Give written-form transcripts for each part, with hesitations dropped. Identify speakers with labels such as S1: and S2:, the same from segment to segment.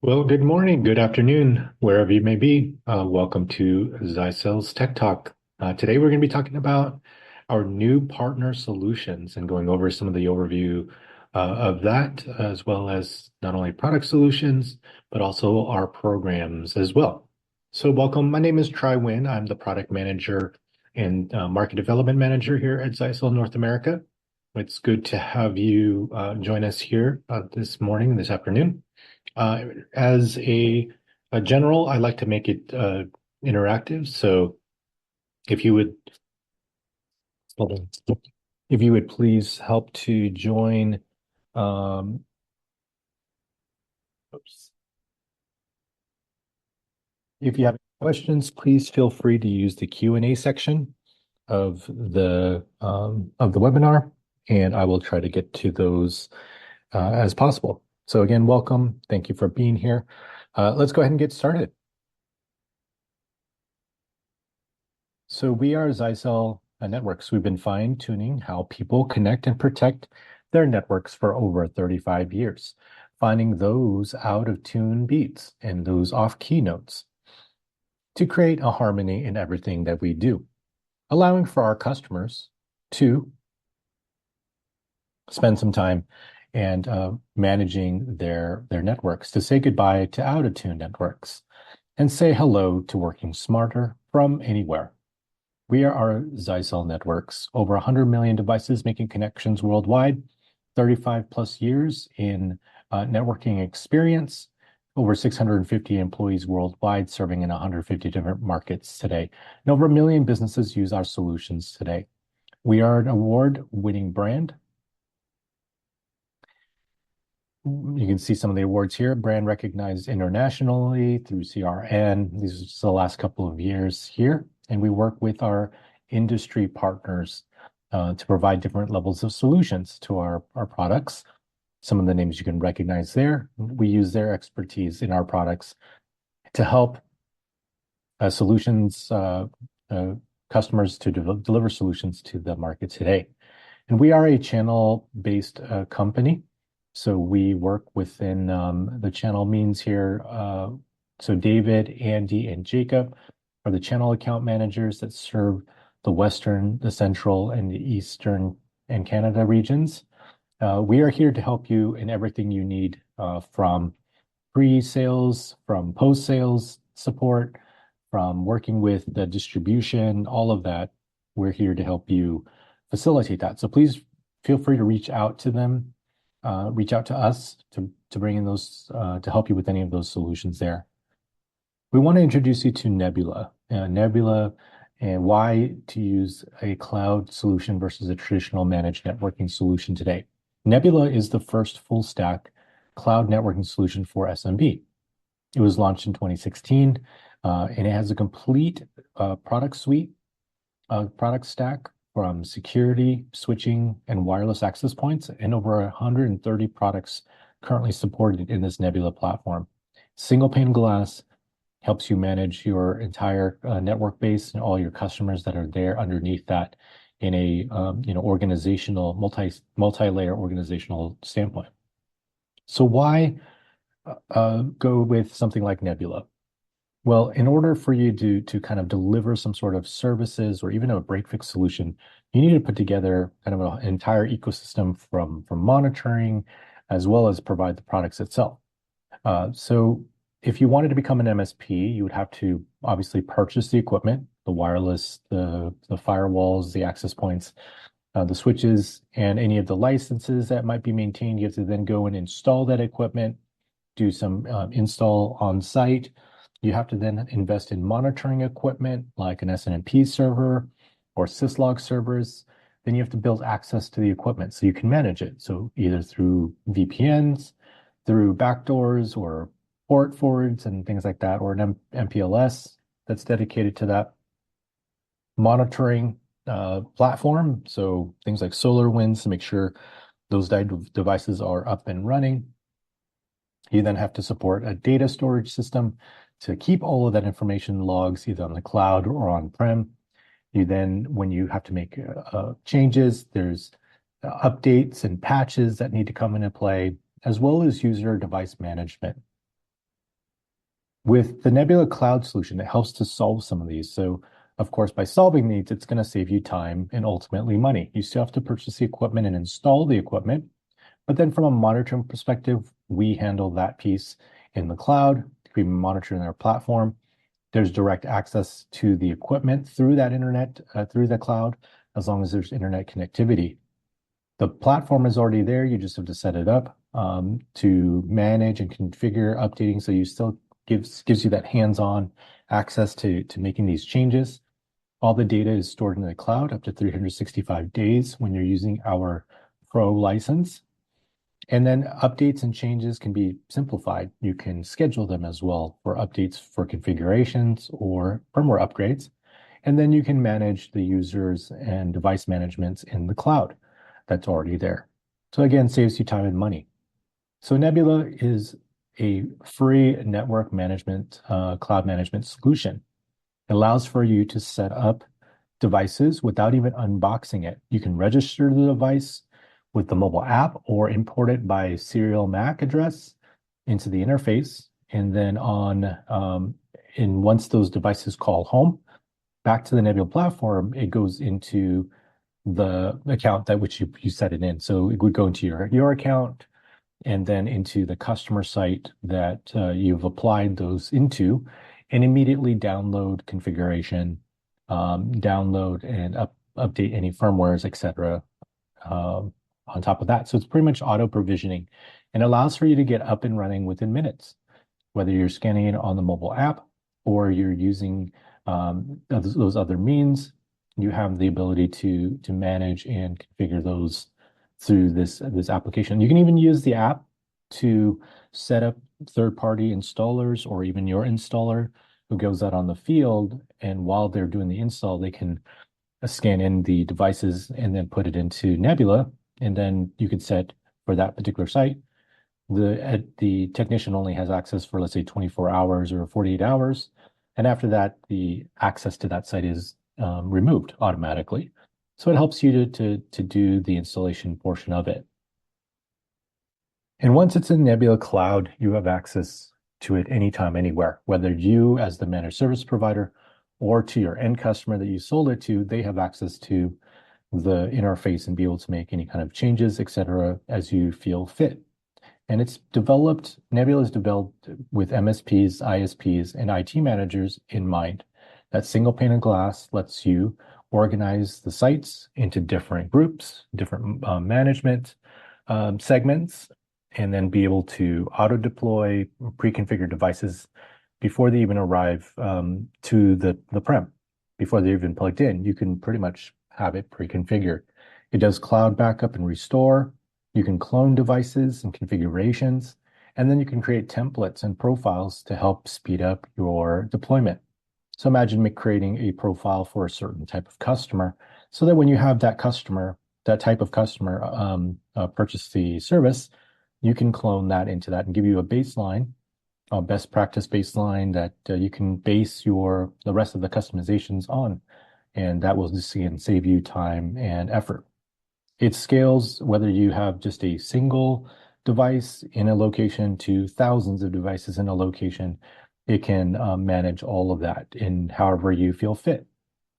S1: Well, good morning, good afternoon, wherever you may be. Welcome to Zyxel's Tech Talk. Today, we're going to be talking about our new partner solutions and going over some of the overview of that, as well as not only product solutions, but also our programs as well. So, welcome. My name is Tri Nguyen. I'm the product manager and market development manager here at Zyxel North America. It's good to have you join us here this morning, this afternoon. As a general, I like to make it interactive. So if you would, hold on. If you would please help to join. Um, oops. If you have questions, please feel free to use the Q&A section of the webinar, and I will try to get to those as possible. So again, welcome. Thank you for being here. Let's go ahead and get started. So we are Zyxel Networks. We've been fine-tuning how people connect and protect their networks for over 35 years, finding those out-of-tune beats and those off-key notes to create a harmony in everything that we do, allowing for our customers to spend some time and managing their networks, to say goodbye to out-of-tune networks and say hello to working smarter from anywhere. We are Zyxel Networks, over 100 million devices making connections worldwide, 35 plus years in networking experience, over 650 employees worldwide, serving in 150 different markets today. And over 1 million businesses use our solutions today. We are an award-winning brand. You can see some of the awards here. Brand recognized internationally through CRN. These are just the last couple of years here. And we work with our industry partners to provide different levels of solutions to our products. Some of the names you can recognize there. We use their expertise in our products to help customers to deliver solutions to the market today. And we are a channel-based company. So we work within the channel means here. So David, Andy, and Jacob are the channel account managers that serve the Western, the Central, and the Eastern and Canada regions. We are here to help you in everything you need from pre-sales, from post-sales support, from working with the distribution, all of that. We're here to help you facilitate that. So please feel free to reach out to them. Reach out to us to bring in those to help you with any of those solutions there. We want to introduce you to Nebula. Nebula and why to use a cloud solution versus a traditional managed networking solution today. Nebula is the first full stack cloud networking solution for SMB. It was launched in 2016, and it has a complete product suite, product stack from security, switching, and wireless access points, and over 130 products currently supported in this Nebula platform. Single pane of glass helps you manage your entire network base and all your customers that are there underneath that in a organizational, multi-layer organizational standpoint. So why go with something like Nebula? Well, in order for you to kind of deliver some sort of services or even a break-fix solution, you need to put together kind of an entire ecosystem from monitoring as well as provide the products itself. So if you wanted to become an MSP, you would have to obviously purchase the equipment, the wireless, the firewalls, the access points, the switches, and any of the licenses that might be maintained. You have to then go and install that equipment, do some install on site. You have to then invest in monitoring equipment like an SNMP server or syslog servers. Then you have to build access to the equipment so you can manage it. So either through VPNs, through backdoors or port forwards and things like that, or an MPLS that's dedicated to that. Monitoring platform, so things like SolarWinds to make sure those devices are up and running. You then have to support a data storage system to keep all of that information logs either on the cloud or on-prem. You then, when you have to make changes, there's updates and patches that need to come into play, as well as user device management. With the Nebula Cloud solution, it helps to solve some of these. So, of course, by solving these, it's going to save you time and ultimately money. You still have to purchase the equipment and install the equipment. But then from a monitoring perspective, we handle that piece in the cloud. We monitor in our platform. There's direct access to the equipment through that internet, through the cloud, as long as there's internet connectivity. The platform is already there. You just have to set it up to manage and configure updating. So you still gives you that hands-on access to making these changes. All the data is stored in the cloud up to 365 days when you're using our Pro license. And then updates and changes can be simplified. You can schedule them as well for updates for configurations or firmware upgrades. And then you can manage the users and device managements in the cloud that's already there. So again, saves you time and money. So Nebula is a free network management, cloud management solution. It allows for you to set up devices without even unboxing it. You can register the device with the mobile app or import it by serial MAC address into the interface. And then once those devices call home, back to the Nebula platform, it goes into the account that which you set it in. So it would go into your account and then into the customer site that you've applied those into, and immediately download configuration, download and update any firmwares, etc. On top of that. So it's pretty much auto provisioning and allows for you to get up and running within minutes, whether you're scanning it on the mobile app or you're using those other means. You have the ability to manage and configure those through this application. You can even use the app to set up third-party installers or even your installer who goes out on the field, and while they're doing the install, they can scan in the devices and then put it into Nebula, and then you could set for that particular site. The technician only has access for, let's say, 24 hours or 48 hours, and after that, the access to that site is removed automatically. So it helps you to do the installation portion of it. And once it's in Nebula Cloud, you have access to it anytime, anywhere, whether you as the managed service provider or to your end customer that you sold it to, they have access to the interface and be able to make any kind of changes, etc., as you feel fit. And Nebula is developed with MSPs, ISPs, and IT managers in mind. That single pane of glass lets you organize the sites into different groups, different management segments, and then be able to auto-deploy pre-configured devices before they even arrive to the prem, before they're even plugged in. You can pretty much have it pre-configured. It does cloud backup and restore. You can clone devices and configurations, and then you can create templates and profiles to help speed up your deployment. So imagine creating a profile for a certain type of customer so that when you have that type of customer purchase the service, you can clone that into that and give you a baseline, a best practice baseline that you can base the rest of the customizations on. And that will just save you time and effort. It scales whether you have just a single device in a location to thousands of devices in a location. It can manage all of that in however you feel fit.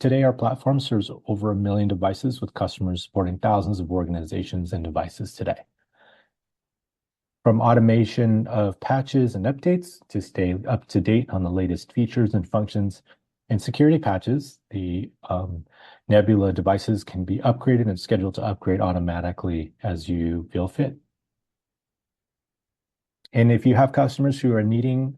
S1: Today, our platform serves over 1 million devices with customers supporting thousands of organizations and devices today. From automation of patches and updates to stay up to date on the latest features and functions and security patches, the Nebula devices can be upgraded and scheduled to upgrade automatically as you feel fit. And if you have customers who are needing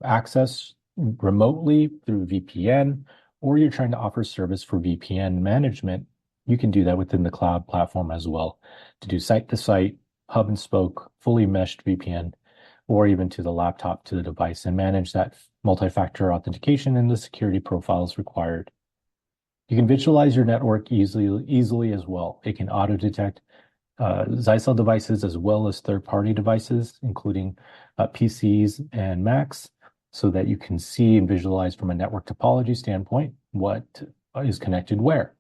S1: access remotely through VPN, or you're trying to offer service for VPN management, you can do that within the cloud platform as well to do site-to-site, hub and spoke, fully meshed VPN, or even to the laptop to the device and manage that multi-factor authentication and the security profiles required. You can visualize your network easily as well. It can auto-detect Zyxel devices as well as third-party devices, including PCs and Macs, so that you can see and visualize from a network topology standpoint what is connected where.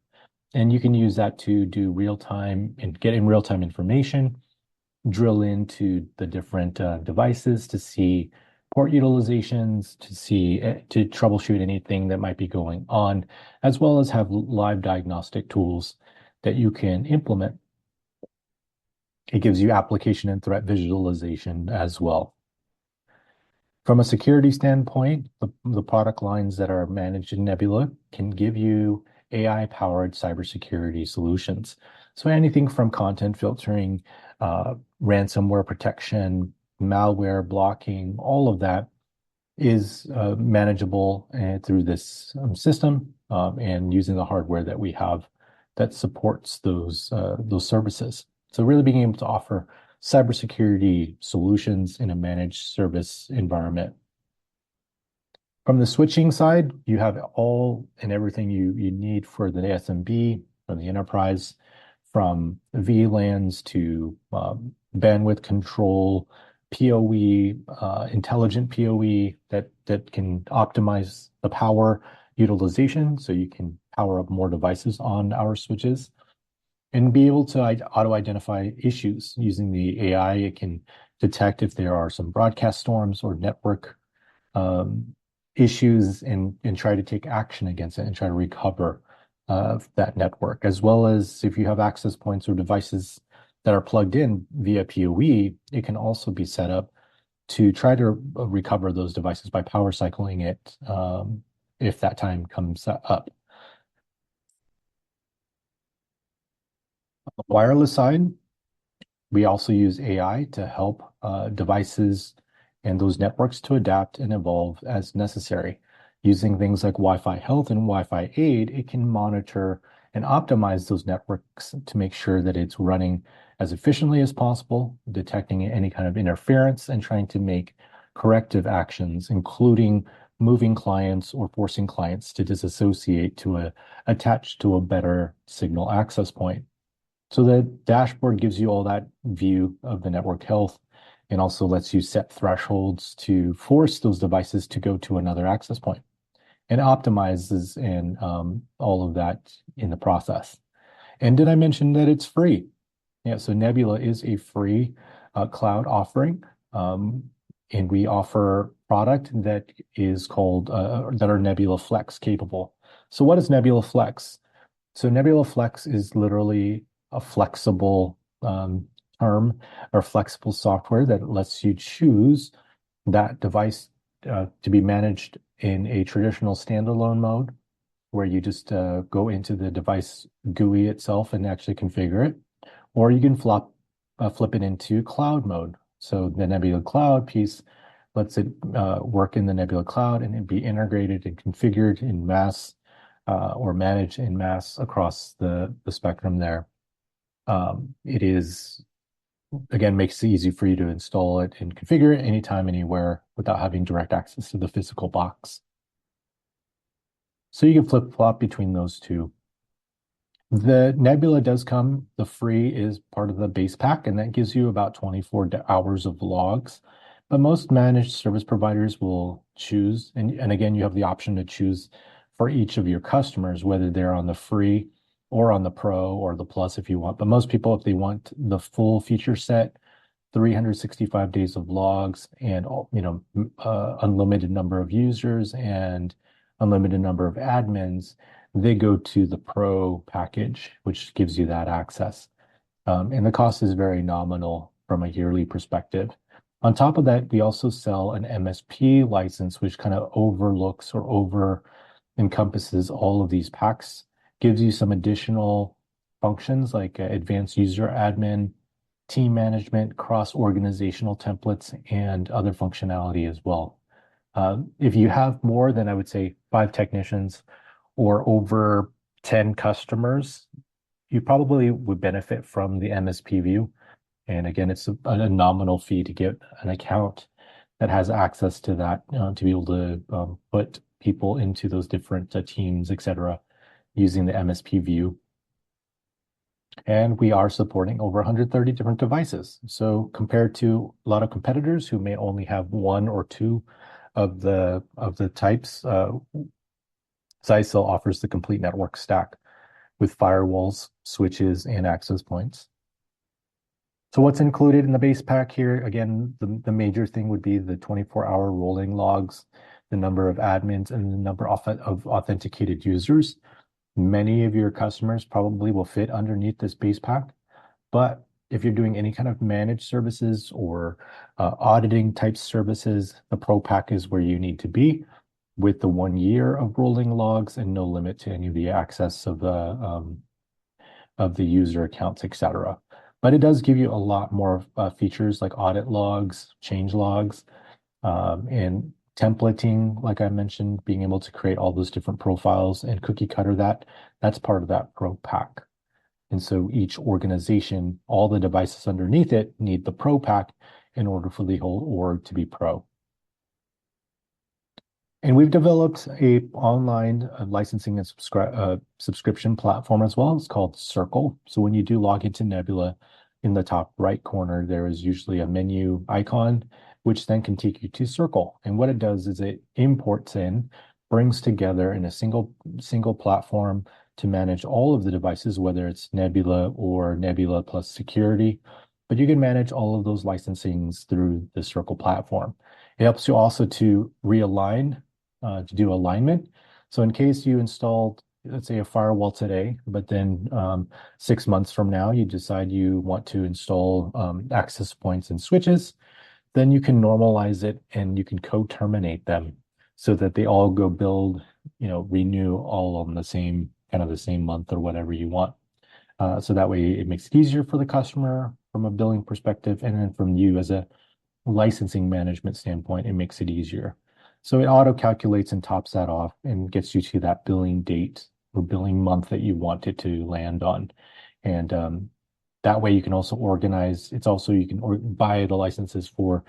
S1: And you can use that to do real-time and get in real-time information, drill into the different devices to see port utilizations to see to troubleshoot anything that might be going on, as well as have live diagnostic tools that you can implement. It gives you application and threat visualization as well. From a security standpoint, the product lines that are managed in Nebula can give you AI-powered cybersecurity solutions. So anything from content filtering, ransomware protection, malware blocking, all of that is manageable through this system and using the hardware that we have that supports those services. So really being able to offer cybersecurity solutions in a managed service environment. From the switching side, you have all and everything you need for the SMB, from the enterprise, from VLANs to bandwidth control, PoE, intelligent PoE that can optimize the power utilization so you can power up more devices on our switches and be able to auto-identify issues using the AI. It can detect if there are some broadcast storms or network issues and try to take action against it and try to recover that network, as well as if you have access points or devices that are plugged in via PoE, it can also be set up to try to recover those devices by power cycling it if that time comes up. On the wireless side, we also use AI to help devices and those networks to adapt and evolve as necessary. Using things like Wi-Fi Health and Wi-Fi Aid, it can monitor and optimize those networks to make sure that it's running as efficiently as possible, detecting any kind of interference and trying to make corrective actions, including moving clients or forcing clients to disassociate to attach to a better signal access point. So the dashboard gives you all that view of the network health and also lets you set thresholds to force those devices to go to another access point and optimizes and all of that in the process. And did I mention that it's free? Yeah, so Nebula is a free cloud offering. And we offer product that is called, that are Nebula Flex capable. So what is Nebula Flex? So Nebula Flex is literally a flexible term or flexible software that lets you choose that device to be managed in a traditional standalone mode, where you just go into the device GUI itself and actually configure it, or you can flip it into cloud mode. So the Nebula Cloud piece lets it work in the Nebula Cloud and it be integrated and configured in mass or managed in mass across the spectrum there. It is, again, makes it easy for you to install it and configure it anytime, anywhere without having direct access to the physical box. So you can flip-flop between those two. The Nebula does come, the free is part of the base pack, and that gives you about 24 hours of logs. But most managed service providers will choose, and again, you have the option to choose for each of your customers, whether they're on the free or on the Pro or the Plus if you want. But most people, if they want the full feature set, 365 days of logs and unlimited number of users and unlimited number of admins, they go to the Pro package, which gives you that access. And the cost is very nominal from a yearly perspective. On top of that, we also sell an MSP license, which kind of overlooks or over encompasses all of these packs, gives you some additional functions like advanced user admin, team management, cross-organizational templates, and other functionality as well. If you have more than, I would say, 5 technicians or over 10 customers, you probably would benefit from the MSP view. And again, it's a nominal fee to get an account that has access to that, to be able to put people into those different teams, et cetera, using the MSP view. And we are supporting over 130 different devices. So compared to a lot of competitors who may only have 1 or 2 of the types, Zyxel offers the complete network stack with firewalls, switches, and access points. So what's included in the base pack here? Again, the major thing would be the 24-hour rolling logs, the number of admins, and the number of authenticated users. Many of your customers probably will fit underneath this base pack, but if you're doing any kind of managed services or auditing type services, the Pro pack is where you need to be with the 1 year of rolling logs and no limit to any of the access of the user accounts, etc. But it does give you a lot more features like audit logs, change logs, and templating, like I mentioned, being able to create all those different profiles and cookie cutter that's part of that Pro pack. And so each organization, all the devices underneath it need the Pro pack in order for the whole org to be pro. And we've developed a online licensing and subscription platform as well. It's called Zyxel. So when you do log into Nebula, in the top right corner, there is usually a menu icon, which then can take you to Zyxel. And what it does is it imports in, brings together in a single platform to manage all of the devices, whether it's Nebula or Nebula plus security. But you can manage all of those licensings through the Zyxel platform. It helps you also to realign to do alignment. So in case you installed, let's say, a firewall today, but then 6 months from now, you decide you want to install access points and switches, then you can normalize it and you can co-terminate them so that they all go build, renew all on the same month or whatever you want. So that way it makes it easier for the customer from a billing perspective, and then from you as a licensing management standpoint, it makes it easier. So it auto calculates and tops that off and gets you to that billing date or billing month that you want it to land on. And that way you can also organize. It's also, you can buy the licenses for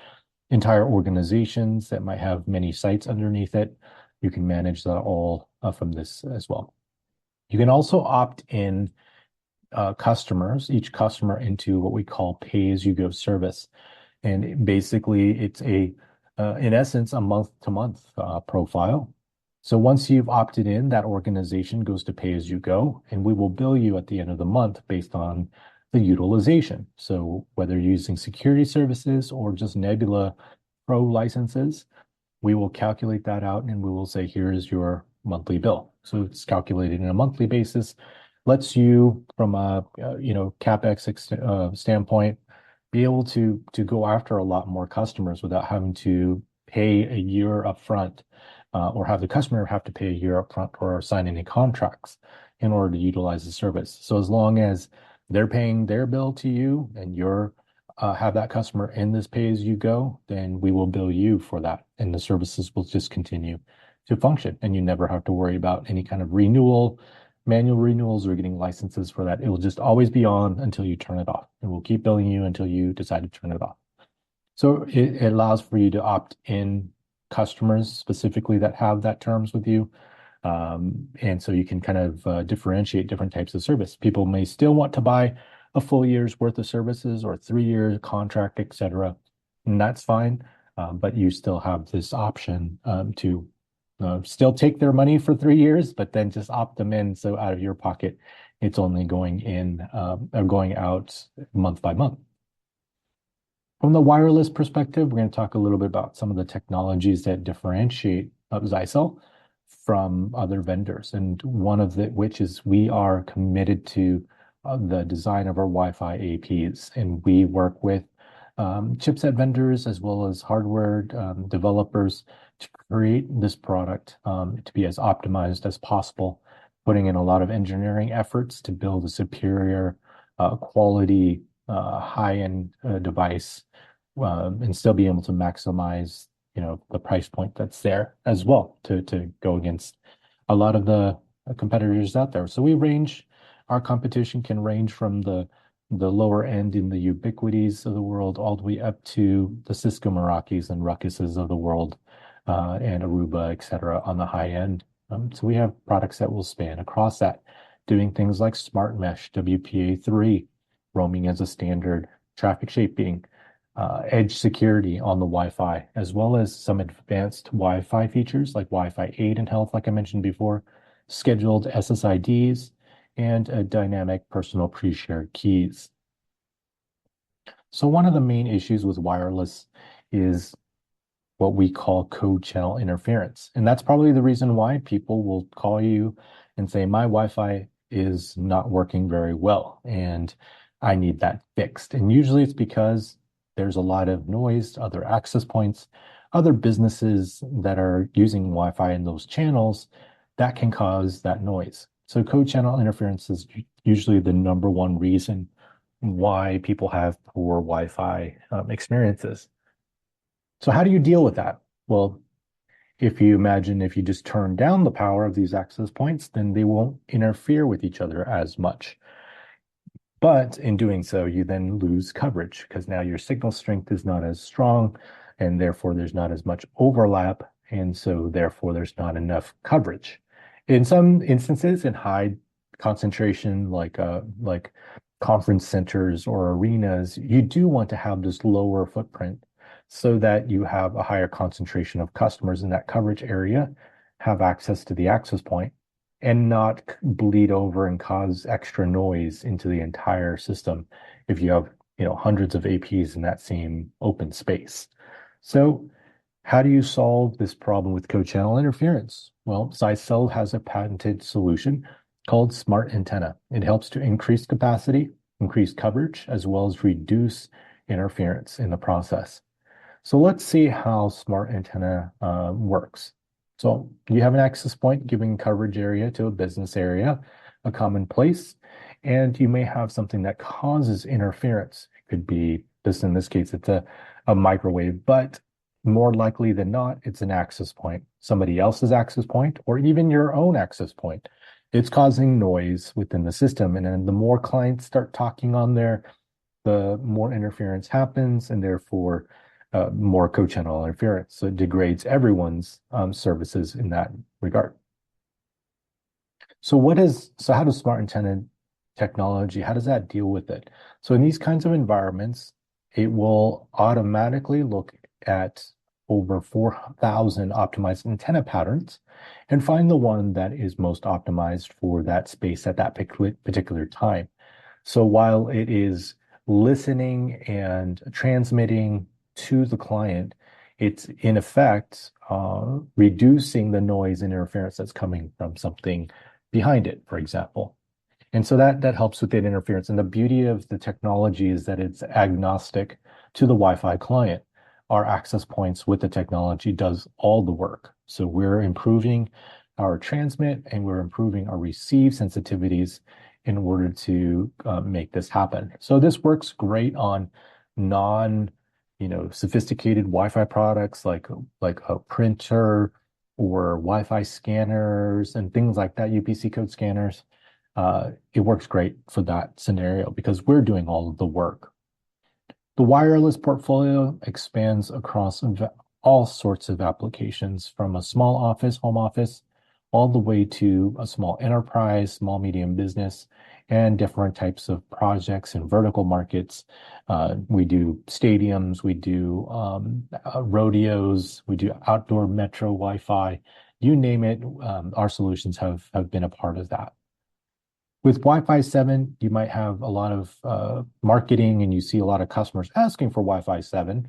S1: entire organizations that might have many sites underneath it. You can manage that all from this as well. You can also opt in each customer into what we call pay-as-you-go service. And basically, it's in essence, a month-to-month profile. So once you've opted in, that organization goes to pay-as-you-go, and we will bill you at the end of the month based on the utilization. So whether you're using security services or just Nebula Pro licenses, we will calculate that out and we will say, here is your monthly bill. So it's calculated on a monthly basis, lets you, from a CapEx standpoint, be able to go after a lot more customers without having to pay a year upfront, or have the customer have to pay a year upfront or sign any contracts in order to utilize the service. So as long as they're paying their bill to you and you're have that customer in this pay-as-you-go, then we will bill you for that, and the services will just continue to function, and you never have to worry about any kind of manual renewals or getting licenses for that. It will just always be on until you turn it off, and we'll keep billing you until you decide to turn it off. So it allows for you to opt in customers specifically that have that terms with you. And so you can kind of differentiate different types of service. People may still want to buy a full year's worth of services or a 3-year contract, etc. And that's fine. But you still have this option to still take their money for 3 years, but then just opt them in. So out of your pocket, it's only going in or going out month by month. From the wireless perspective, we're going to talk a little bit about some of the technologies that differentiate Zyxel from other vendors. And one of which is we are committed to the design of our Wi-Fi APs. And we work with chipset vendors as well as hardware developers to create this product to be as optimized as possible, putting in a lot of engineering efforts to build a superior quality high-end device and still be able to maximize the price point that's there as well to go against a lot of the competitors out there. So our competition can range from the lower end in the Ubiquitys of the world all the way up to the Cisco Meraki's and Ruckuses of the world, and Aruba, etc. on the high end. So we have products that will span across that, doing things like Smart Mesh, WPA3, roaming as a standard, traffic shaping, edge security on the Wi-Fi, as well as some advanced Wi-Fi features like Wi-Fi 8 and health, like I mentioned before, scheduled SSIDs, and dynamic personal pre-shared keys. So one of the main issues with wireless is what we call code channel interference. And that's probably the reason why people will call you and say, my Wi-Fi is not working very well and I need that fixed. And usually it's because there's a lot of noise, other access points, other businesses that are using Wi-Fi in those channels that can cause that noise. So code channel interference is usually the number one reason why people have poor Wi-Fi experiences. So how do you deal with that? Well, if you just turn down the power of these access points, then they won't interfere with each other as much. But in doing so, you then lose coverage because now your signal strength is not as strong, and therefore there's not as much overlap, and so therefore there's not enough coverage. In some instances, in high concentration, like conference centers or arenas, you do want to have this lower footprint so that you have a higher concentration of customers in that coverage area, have access to the access point, and not bleed over and cause extra noise into the entire system if you have, hundreds of APs in that same open space. So how do you solve this problem with code channel interference? Well, Zyxel has a patented solution called Smart Antenna. It helps to increase capacity, increase coverage, as well as reduce interference in the process. So let's see how Smart Antenna works. So you have an access point giving coverage area to a business area, a common place, and you may have something that causes interference. It could be this, in this case, it's a microwave, but more likely than not, it's an access point, somebody else's access point, or even your own access point. It's causing noise within the system. And then the more clients start talking on there, the more interference happens, and therefore more co-channel interference. So it degrades everyone's services in that regard. So how does smart antenna technology, how does that deal with it? So in these kinds of environments, it will automatically look at over 4,000 optimized antenna patterns and find the one that is most optimized for that space at that particular time. So while it is listening and transmitting to the client, it's in effect reducing the noise and interference that's coming from something behind it, for example. And so that helps with that interference. And the beauty of the technology is that it's agnostic to the Wi-Fi client. Our access points with the technology does all the work. So we're improving our transmit and we're improving our receive sensitivities in order to make this happen. So this works great on sophisticated Wi-Fi products like a printer or Wi-Fi scanners and things like that, UPC code scanners. It works great for that scenario because we're doing all of the work. The wireless portfolio expands across all sorts of applications, from a small office, home office, all the way to a small enterprise, small, medium business, and different types of projects and vertical markets. We do stadiums, we do rodeos, we do outdoor metro Wi-Fi, you name it, our solutions have been a part of that. With Wi-Fi 7, you might have a lot of marketing and you see a lot of customers asking for Wi-Fi 7,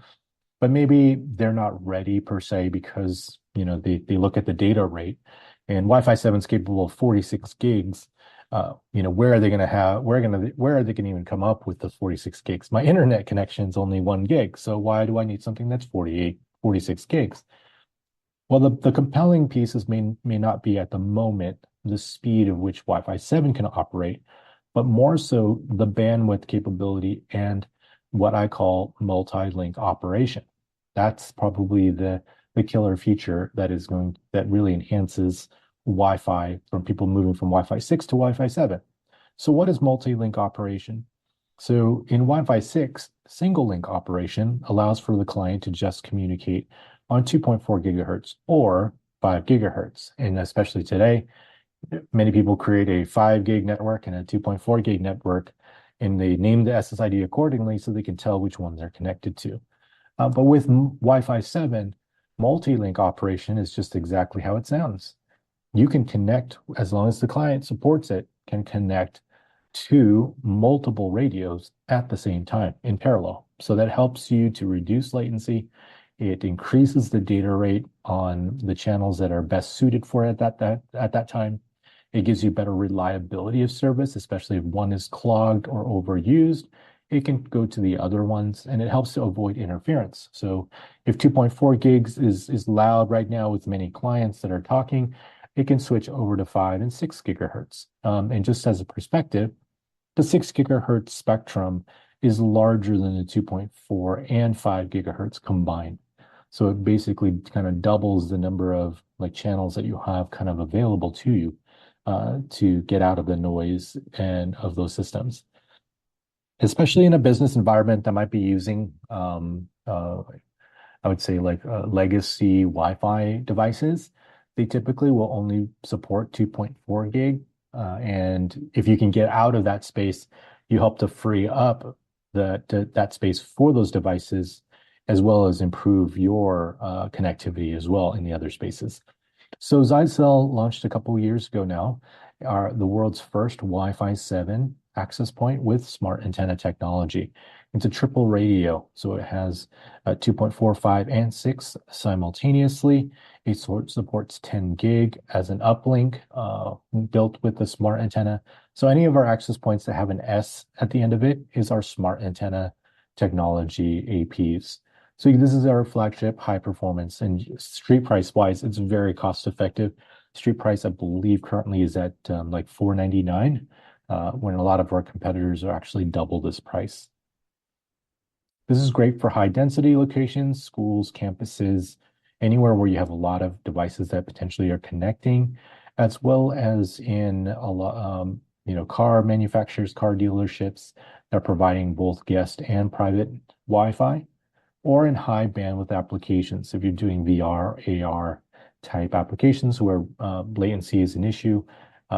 S1: but maybe they're not ready per se because they look at the data rate, and Wi-Fi 7 is capable of 46 gigs. Where are they going to even come up with the 46 gigs? My internet connection is only 1 gig, so why do I need something that's 46 gigs? Well, the compelling pieces may not be at the moment the speed of which Wi-Fi 7 can operate, but more so the bandwidth capability and what I call multi-link operation. That's probably the killer feature that really enhances Wi-Fi from people moving from Wi-Fi 6 to Wi-Fi 7. So what is multi-link operation? So in Wi-Fi 6, single link operation allows for the client to just communicate on 2.4 gigahertz or 5 gigahertz. And especially today, many people create a 5 gig network and a 2.4 gig network, and they name the SSID accordingly so they can tell which ones they're connected to. But with Wi-Fi 7, multi-link operation is just exactly how it sounds. You can connect, as long as the client supports it, can connect to multiple radios at the same time in parallel. So that helps you to reduce latency. It increases the data rate on the channels that are best suited for it at that time. It gives you better reliability of service, especially if one is clogged or overused. It can go to the other ones, and it helps to avoid interference. So if 2.4 gigs is loud right now with many clients that are talking, it can switch over to 5 and 6 gigahertz. And just as a perspective, the 6 gigahertz spectrum is larger than the 2.4 and 5 gigahertz combined. So it basically kind of doubles the number of like channels that you have kind of available to you to get out of the noise and of those systems. Especially in a business environment that might be using, I would say like legacy Wi-Fi devices, they typically will only support 2.4 gig. And if you can get out of that space, you help to free up that space for those devices, as well as improve your connectivity as well in the other spaces. So Zyxel launched a couple of years ago now, the world's first Wi-Fi 7 access point with smart antenna technology. It's a triple radio, so it has 2.4, 5, and 6 simultaneously. It supports 10 gig as an uplink built with the smart antenna. So any of our access points that have an S at the end of it is our smart antenna technology APs. So this is our flagship high performance, and street price wise, it's very cost effective. Street price, I believe, currently is at like $499, when a lot of our competitors are actually double this price. This is great for high density locations, schools, campuses, anywhere where you have a lot of devices that potentially are connecting, as well as in a lot, car manufacturers, car dealerships that are providing both guest and private Wi-Fi, or in high bandwidth applications. If you're doing VR, AR type applications where latency is an issue,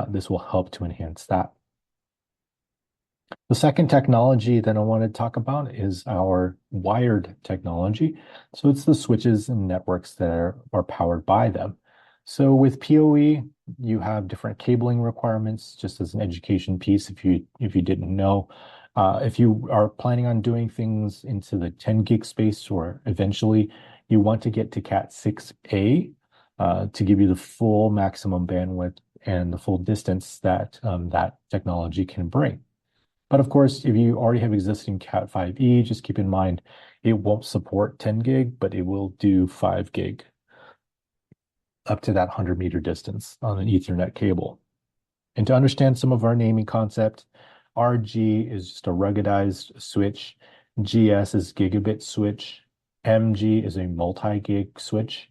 S1: this will help to enhance that. The second technology that I want to talk about is our wired technology. So it's the switches and networks that are powered by them. So with PoE, you have different cabling requirements, just as an education piece, if you didn't know. If you are planning on doing things into the 10 gig space, or eventually you want to get to Cat 6A to give you the full maximum bandwidth and the full distance that that technology can bring. But of course, if you already have existing Cat 5e, just keep in mind it won't support 10 gig, but it will do 5 gig up to that 100-meter distance on an Ethernet cable. And to understand some of our naming concept, RG is just a ruggedized switch, GS is gigabit switch, MG is a multi-gig switch,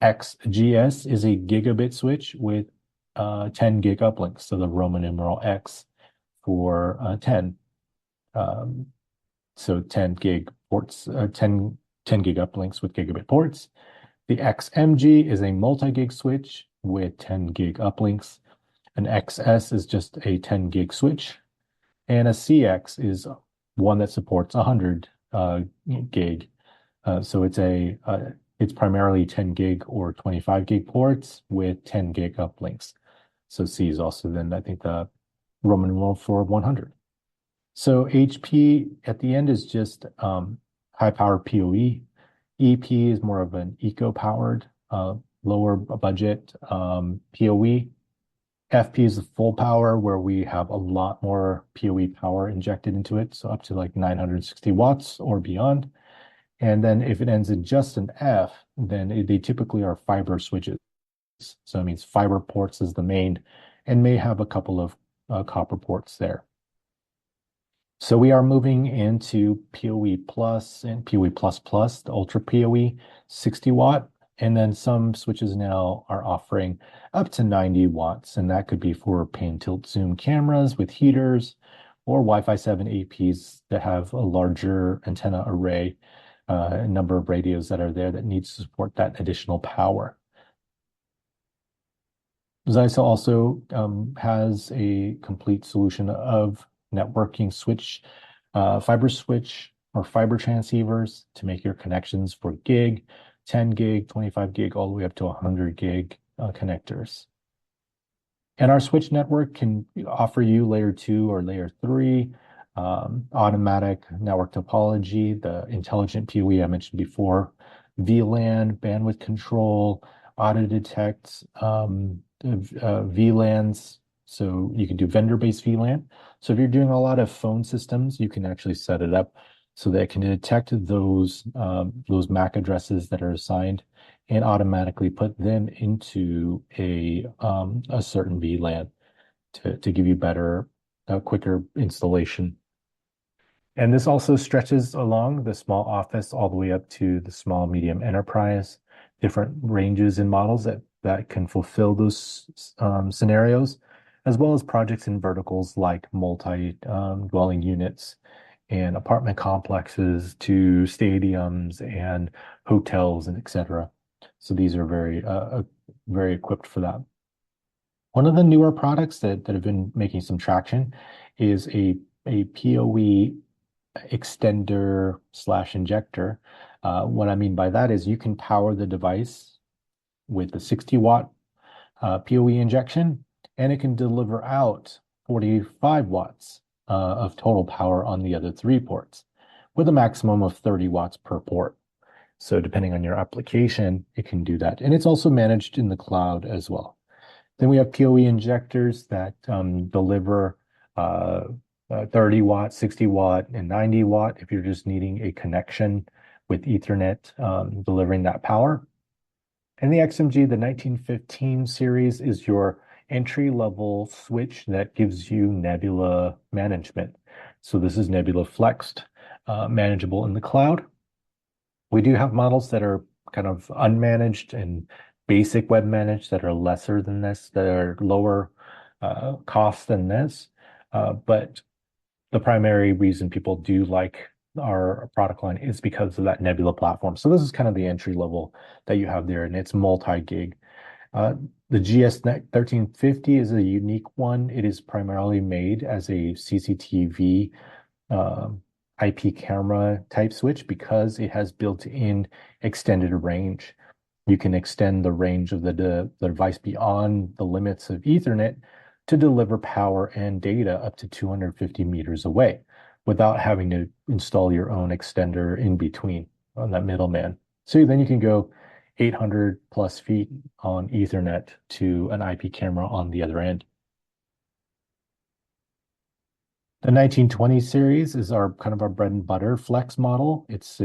S1: XGS is a gigabit switch with 10 gig uplinks, so the Roman numeral X for 10. So 10 gig ports, 10 gig uplinks with gigabit ports. The XMG is a multi-gig switch with 10 gig uplinks. An XS is just a 10 gig switch. And a CX is one that supports 100 gig. So it's primarily 10 gig or 25 gig ports with 10 gig uplinks. So C is also then, I think, the Roman numeral for 100. So HP at the end is just high power PoE. EP is more of an eco-powered, lower budget PoE. FP is the full power, where we have a lot more PoE power injected into it, so up to like 960 watts or beyond. And then if it ends in just an F, then they typically are fiber switches. So it means fiber ports is the main, and may have a couple of copper ports there. So we are moving into PoE Plus and PoE Plus Plus, the Ultra PoE 60 watt. And then some switches now are offering up to 90 watts, and that could be for pan tilt zoom cameras with heaters, or Wi-Fi 7 APs that have a larger antenna array, a number of radios that are there that needs to support that additional power. Zyxel also has a complete solution of networking switch, fiber switch or fiber transceivers to make your connections for gig, 10 gig, 25 gig, all the way up to 100 gig connectors. And our switch network can offer you layer 2 or layer 3 automatic network topology, the intelligent PoE I mentioned before, VLAN, bandwidth control, auto detect, VLANs. So you can do vendor-based VLAN. So if you're doing a lot of phone systems, you can actually set it up so that it can detect those MAC addresses that are assigned and automatically put them into a certain VLAN to give you better, quicker installation. And this also stretches along the small office all the way up to the small medium enterprise, different ranges and models that can fulfill those scenarios, as well as projects in verticals like multi-dwelling units and apartment complexes to stadiums and hotels and etc. So these are very equipped for that. One of the newer products that have been making some traction is a PoE extender slash injector. What I mean by that is you can power the device with the 60-watt PoE injection, and it can deliver out 45 watts of total power on the other three ports, with a maximum of 30 watts per port. So depending on your application, it can do that. And it's also managed in the cloud as well. Then we have PoE injectors that deliver 30 watt, 60 watt, and 90 watt if you're just needing a connection with Ethernet delivering that power. And the XMG, the 1915 series, is your entry-level switch that gives you Nebula management. So this is Nebula flexed, manageable in the cloud. We do have models that are kind of unmanaged and basic web managed that are lesser than this, that are lower cost than this. But the primary reason people do like our product line is because of that Nebula platform. So this is kind of the entry level that you have there, and it's multi-gig. The GS1350 is a unique one. It is primarily made as a CCTV IP camera type switch because it has built-in extended range. You can extend the range of the device beyond the limits of Ethernet to deliver power and data up to 250 meters away without having to install your own extender in between on that middleman. So then you can go 800 plus feet on Ethernet to an IP camera on the other end. The 1920 series is our kind of our bread and butter flex model. It's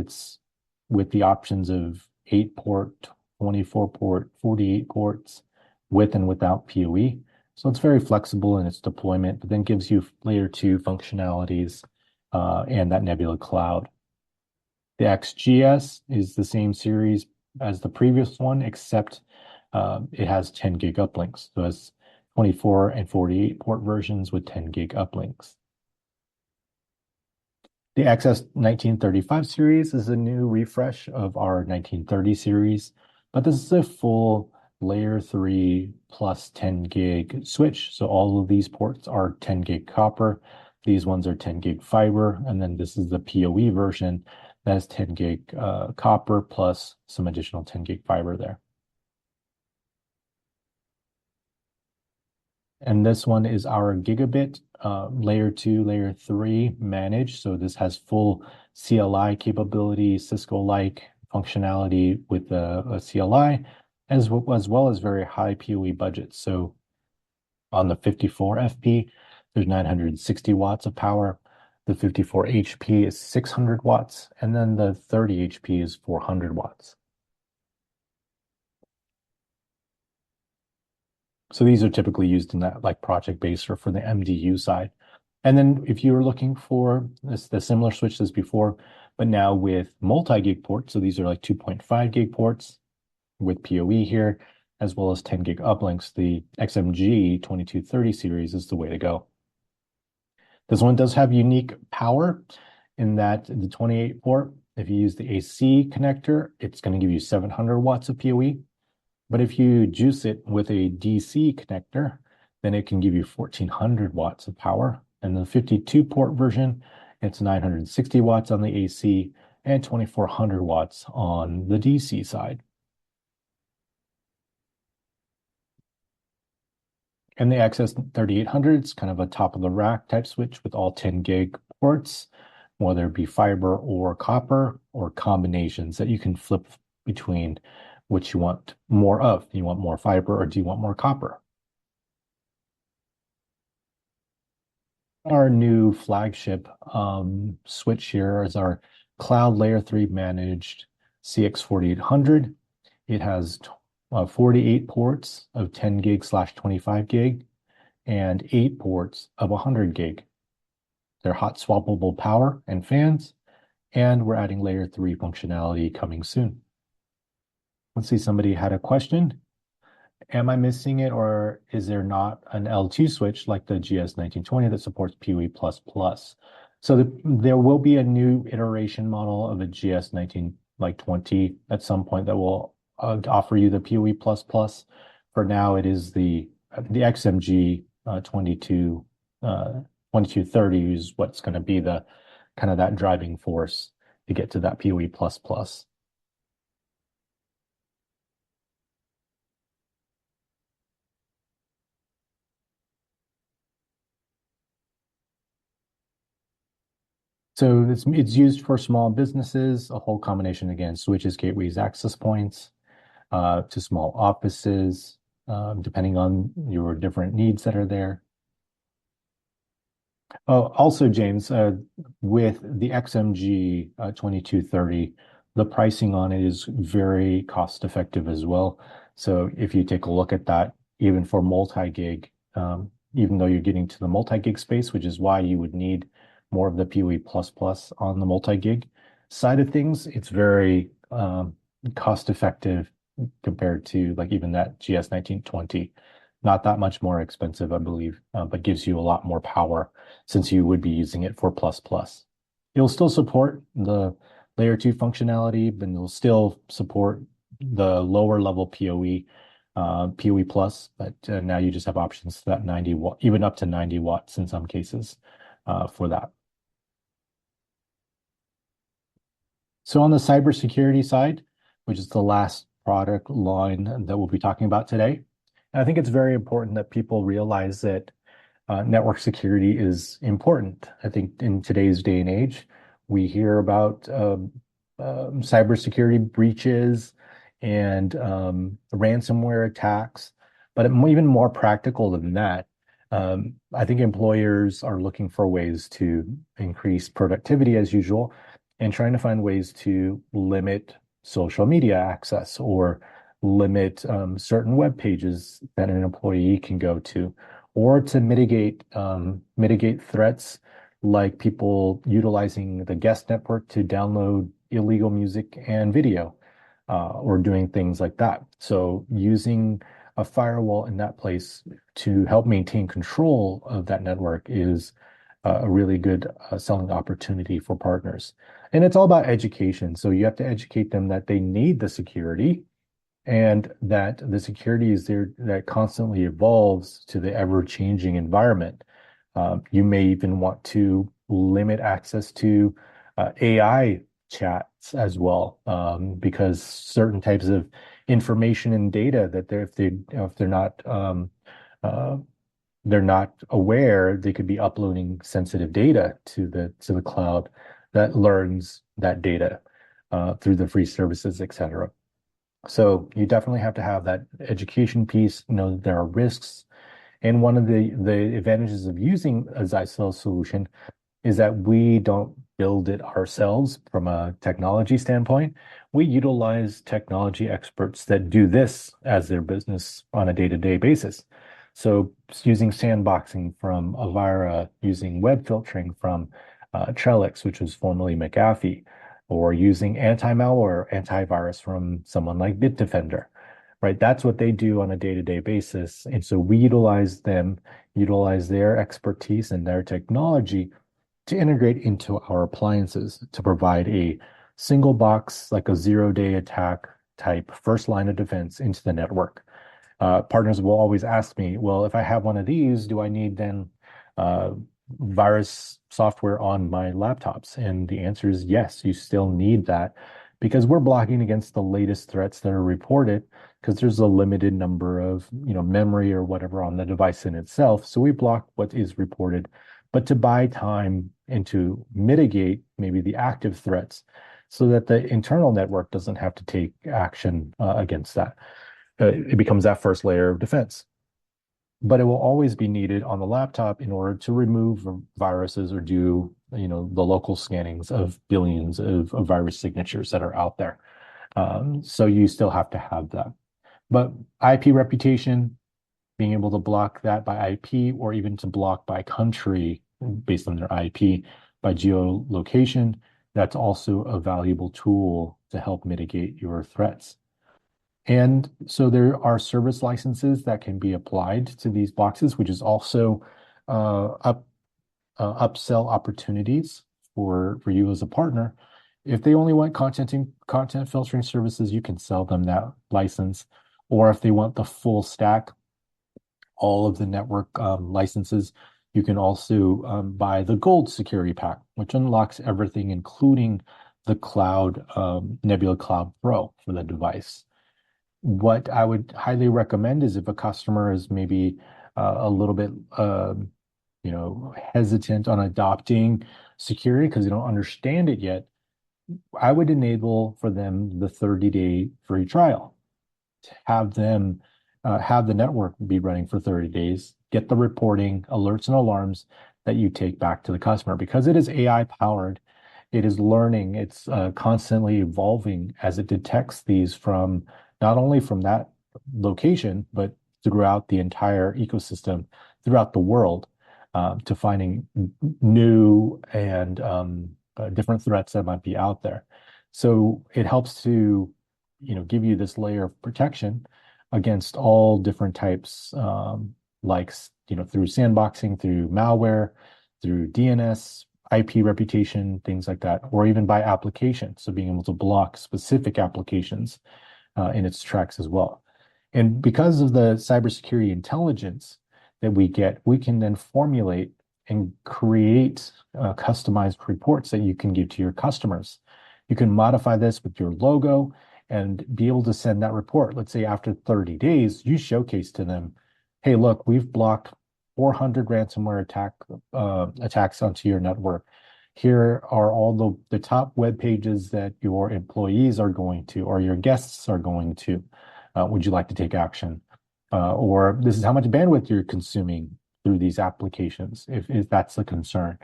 S1: with the options of 8 port, 24 port, 48 ports with and without PoE. So it's very flexible in its deployment, but then gives you layer 2 functionalities and that Nebula cloud. The XGS is the same series as the previous one, except it has 10 gig uplinks. So it's 24 and 48 port versions with 10 gig uplinks. The XS 1935 series is a new refresh of our 1930 series, but this is a full layer 3 plus 10 gig switch. So all of these ports are 10 gig copper. These ones are 10 gig fiber. And then this is the PoE version that has 10 gig copper plus some additional 10 gig fiber there. And this one is our gigabit layer 2, layer 3 managed. So this has full CLI capability, Cisco-like functionality with a CLI, as well as very high PoE budgets. So on the 54 FP, there's 960 watts of power. The 54 HP is 600 watts, and then the 30 HP is 400 watts. So these are typically used in that like project base or for the MDU side. And then if you're looking for the similar switch as before, but now with multi-gig ports, so these are like 2.5 gig ports with PoE here, as well as 10 gig uplinks, the XMG 2230 series is the way to go. This one does have unique power in that the 28 port, if you use the AC connector, it's going to give you 700 watts of PoE. But if you juice it with a DC connector, then it can give you 1400 watts of power. And the 52 port version, it's 960 watts on the AC and 2400 watts on the DC side. And the XS 3800 is kind of a top of the rack type switch with all 10 gig ports, whether it be fiber or copper, or combinations that you can flip between which you want more of. Do you want more fiber or do you want more copper? Our new flagship switch here is our Cloud Layer 3 managed CX4800. It has 48 ports of 10 gig / 25 gig and 8 ports of 100 gig. They're hot swappable power and fans, and we're adding layer 3 functionality coming soon. Let's see, somebody had a question. Am I missing it, or is there not an L2 switch like the GS1920 that supports PoE++? So there will be a new iteration model of a GS1920 at some point that will offer you the PoE++. For now, it is the XMG 2230 is what's going to be the kind of that driving force to get to that PoE++. So it's used for small businesses, a whole combination, again, switches, gateways, access points, to small offices, depending on your different needs that are there. Oh, also, James, with the XMG 2230, the pricing on it is very cost effective as well. So if you take a look at that, even for multi-gig, even though you're getting to the multi-gig space, which is why you would need more of the PoE++ on the multi-gig side of things, it's very cost effective compared to like even that GS1920. Not that much more expensive, I believe, but gives you a lot more power since you would be using it for plus plus. It'll still support the layer 2 functionality, but it'll still support the lower level PoE, PoE plus, but now you just have options to that 90 watt, even up to 90 watts in some cases for that. So on the cybersecurity side, which is the last product line that we'll be talking about today, I think it's very important that people realize that network security is important. I think in today's day and age, we hear about cybersecurity breaches and ransomware attacks, but even more practical than that, I think employers are looking for ways to increase productivity as usual and trying to find ways to limit social media access or limit certain web pages that an employee can go to, or to mitigate threats like people utilizing the guest network to download illegal music and video, or doing things like that. So using a firewall in that place to help maintain control of that network is a really good selling opportunity for partners. And it's all about education. So you have to educate them that they need the security and that the security is there, that constantly evolves to the ever-changing environment. You may even want to limit access to AI chats as well, because certain types of information and data that if they're not aware, they could be uploading sensitive data to the cloud that learns that data through the free services, etc. So you definitely have to have that education piece. You know, there are risks. And one of the advantages of using a Zyxel solution is that we don't build it ourselves from a technology standpoint. We utilize technology experts that do this as their business on a day-to-day basis. So using sandboxing from Avira, using web filtering from Trellix, which was formerly McAfee, or using anti-malware, antivirus from someone like Bitdefender, right? That's what they do on a day-to-day basis. And so we utilize their expertise and their technology to integrate into our appliances to provide a single box, like a zero-day attack type first line of defense into the network. Partners will always ask me, well, if I have one of these, do I need then virus software on my laptops? And the answer is yes, you still need that because we're blocking against the latest threats that are reported because there's a limited number of, memory or whatever on the device in itself. So we block what is reported, but to buy time and to mitigate maybe the active threats so that the internal network doesn't have to take action against that. It becomes that first layer of defense. But it will always be needed on the laptop in order to remove viruses or do, the local scannings of billions of virus signatures that are out there. So you still have to have that. But IP reputation, being able to block that by IP or even to block by country based on their IP, by geolocation, that's also a valuable tool to help mitigate your threats. And so there are service licenses that can be applied to these boxes, which is also upsell opportunities for you as a partner. If they only want content filtering services, you can sell them that license. Or if they want the full stack, all of the network licenses, you can also buy the gold security pack, which unlocks everything, including the cloud Nebula Cloud Pro for the device. What I would highly recommend is if a customer is maybe a little bit hesitant on adopting security because they don't understand it yet, I would enable for them the 30-day free trial to have them have the network be running for 30 days, get the reporting, alerts, and alarms that you take back to the customer. Because it is AI powered, it is learning, it's constantly evolving as it detects these from not only from that location, but throughout the entire ecosystem, throughout the world, to finding new and different threats that might be out there. So it helps to, give you this layer of protection against all different types, like, through sandboxing, through malware, through DNS, IP reputation, things like that, or even by application. So being able to block specific applications in its tracks as well. And because of the cybersecurity intelligence that we get, we can then formulate and create customized reports that you can give to your customers. You can modify this with your logo and be able to send that report. Let's say after 30 days, you showcase to them, hey, look, we've blocked 400 ransomware attacks onto your network. Here are all the top web pages that your employees are going to, or your guests are going to. Would you like to take action? Or this is how much bandwidth you're consuming through these applications, if that's the concern.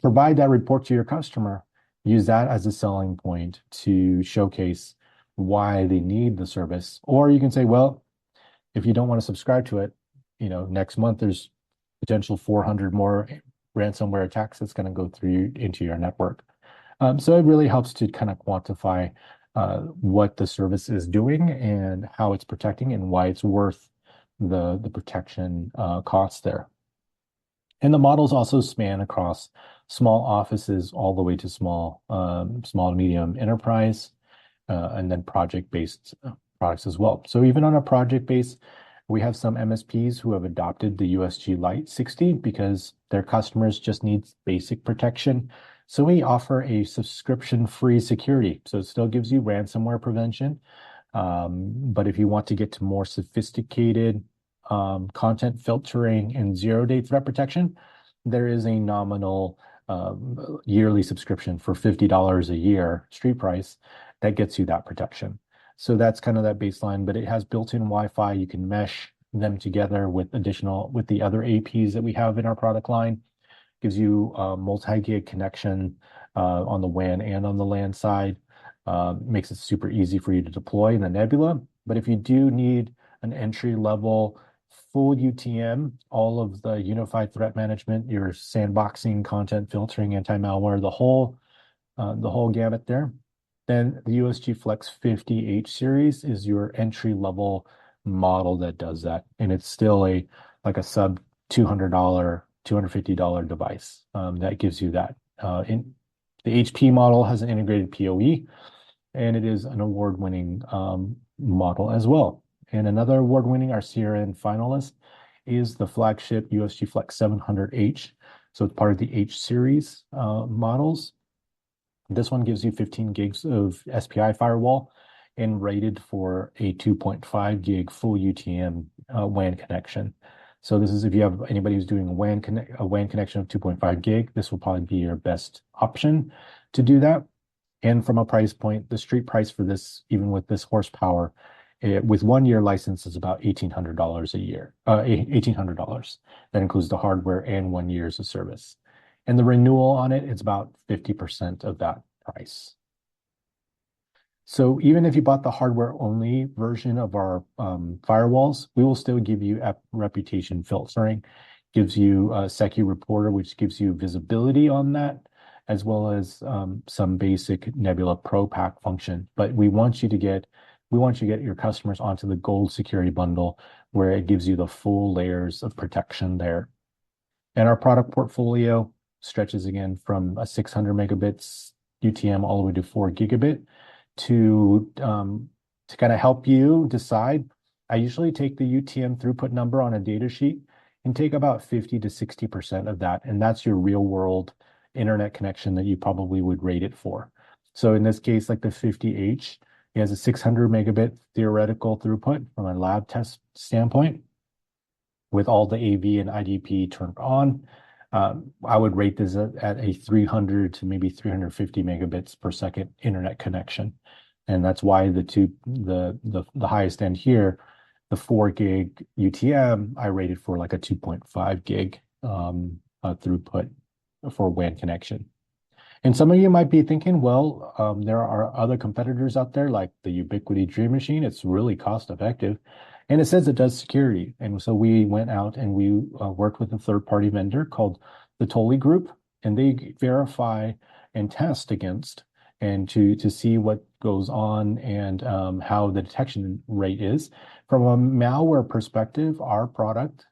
S1: Provide that report to your customer. Use that as a selling point to showcase why they need the service. Or you can say, well, if you don't want to subscribe to it, next month there's potential 400 more ransomware attacks that's going to go through into your network. So it really helps to kind of quantify what the service is doing and how it's protecting and why it's worth the protection costs there. And the models also span across small offices all the way to small to medium enterprise, and then project-based products as well. So even on a project base, we have some MSPs who have adopted the USG Lite 60 because their customers just need basic protection. So we offer a subscription-free security. So it still gives you ransomware prevention. But if you want to get to more sophisticated content filtering and zero-day threat protection, there is a nominal yearly subscription for $50 a year, street price, that gets you that protection. So that's kind of that baseline, but it has built-in Wi-Fi. You can mesh them together with the other APs that we have in our product line. Gives you a multi-gig connection on the WAN and on the LAN side. Makes it super easy for you to deploy in the Nebula. But if you do need an entry-level full UTM, all of the unified threat management, your sandboxing, content filtering, anti-malware, the whole gamut there, then the USG Flex 50H series is your entry-level model that does that. And it's still like a sub $200, $250 device that gives you that. The HP model has an integrated PoE, and it is an award-winning model as well. And another award-winning, our CRN finalist, is the flagship USG Flex 700H. So it's part of the H series models. This one gives you 15 gigs of SPI firewall and rated for a 2.5 gig full UTM WAN connection. So this is if you have anybody who's doing a WAN connection of 2.5 gig, this will probably be your best option to do that. And from a price point, the street price for this, even with this horsepower, with 1 year license is about $1,800 a year, $1,800. That includes the hardware and 1 years of service. And the renewal on it, it's about 50% of that price. So even if you bought the hardware only version of our firewalls, we will still give you reputation filtering, gives you a Secu Reporter, which gives you visibility on that, as well as some basic Nebula Pro Pack function. But we want you to get your customers onto the Gold Security Bundle, where it gives you the full layers of protection there. And our product portfolio stretches again from a 600 megabits UTM all the way to 4 gigabit to kind of help you decide. I usually take the UTM throughput number on a data sheet and take about 50 to 60% of that, and that's your real world internet connection that you probably would rate it for. So in this case, like the 50H, it has a 600 megabit theoretical throughput from a lab test standpoint with all the AV and IDP turned on. I would rate this at a 300 to maybe 350 megabits per second internet connection. And that's why the highest end here, the 4 gig UTM, I rated for like a 2.5 gig throughput for WAN connection. And some of you might be thinking, well, there are other competitors out there like the Ubiquiti Dream Machine. It's really cost effective. And it says it does security. And so we went out and we worked with a third-party vendor called the Tolly Group, and they verify and test against and to see what goes on and how the detection rate is. From a malware perspective, our product,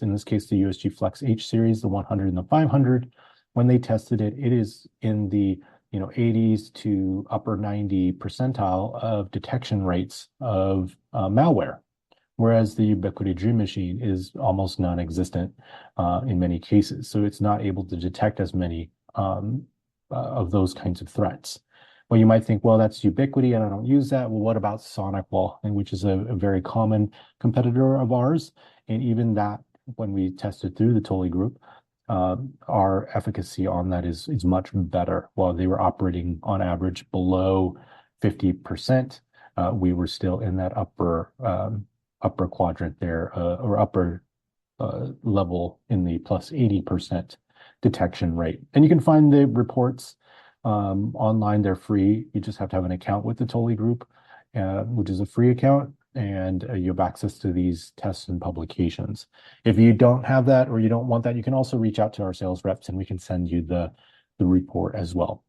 S1: in this case, the USG Flex H series, the 100 and the 500, when they tested it, it is in the 80s to upper 90 percentile of detection rates of malware, whereas the Ubiquiti Dream Machine is almost non-existent in many cases. So it's not able to detect as many of those kinds of threats. Well, you might think, well, that's Ubiquiti and I don't use that. Well, what about SonicWall, which is a very common competitor of ours? And even that, when we tested through the Tolly Group, our efficacy on that is much better. While they were operating on average below 50%, we were still in that upper quadrant there, or upper level in the plus 80% detection rate. And you can find the reports online. They're free. You just have to have an account with the Tolly Group, which is a free account, and you have access to these tests and publications. If you don't have that or you don't want that, you can also reach out to our sales reps and we can send you the report as well.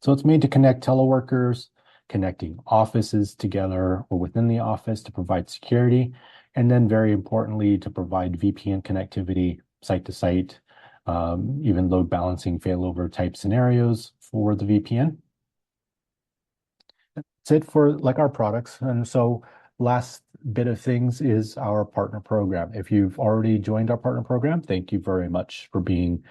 S1: So it's made to connect teleworkers, connecting offices together or within the office to provide security, and then very importantly, to provide VPN connectivity site to site, even load balancing failover type scenarios for the VPN. That's it for like our products. And so last bit of things is our partner program. If you've already joined our partner program, thank you very much for being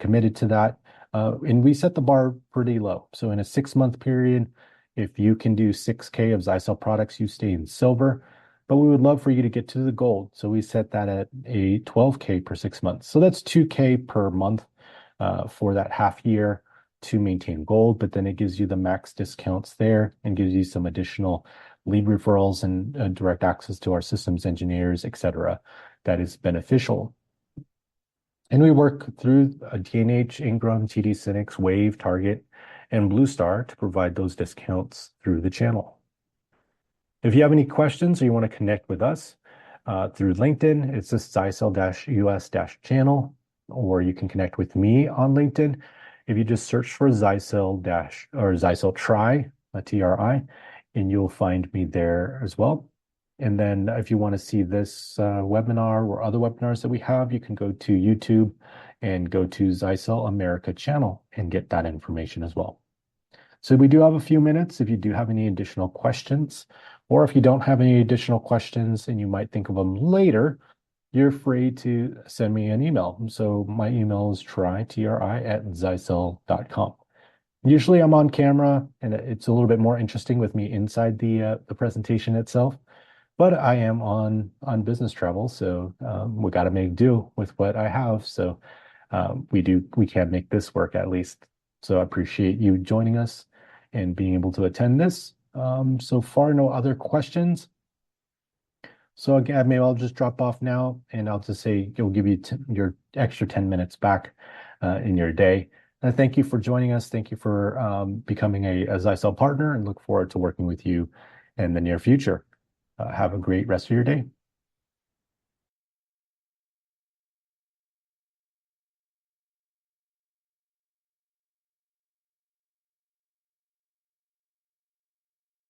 S1: committed to that. And we set the bar pretty low. So in a 6-month period, if you can do 6K of Zyxel products, you stay in silver. But we would love for you to get to the gold. So we set that at a 12K per 6 months. So that's 2K per month for that half year to maintain gold. But then it gives you the max discounts there and gives you some additional lead referrals and direct access to our systems engineers, et cetera. That is beneficial. And we work through DNH, Ingram, TD Synnex, Wave, Target, and Blue Star to provide those discounts through the channel. If you have any questions or you want to connect with us through LinkedIn, it's just Zyxel-US-channel, or you can connect with me on LinkedIn. If you just search for Zyxel or Zyxel Tri, TRI, and you'll find me there as well. And then if you want to see this webinar or other webinars that we have, you can go to YouTube and go to Zyxel America channel and get that information as well. So we do have a few minutes if you do have any additional questions, or if you don't have any additional questions and you might think of them later, you're free to send me an email. So my email is tri@zyxel.com. Usually I'm on camera and it's a little bit more interesting with me inside the presentation itself. but I am on business travel, so we got to make do with what I have. So we can make this work at least. So I appreciate you joining us and being able to attend this. So far, no other questions. So again, maybe I'll just drop off now, and I'll just say it'll give you your extra 10 minutes back in your day. And thank you for joining us. Thank you for becoming a Zyxel partner, and look forward to working with you in the near future. Have a great rest of your day.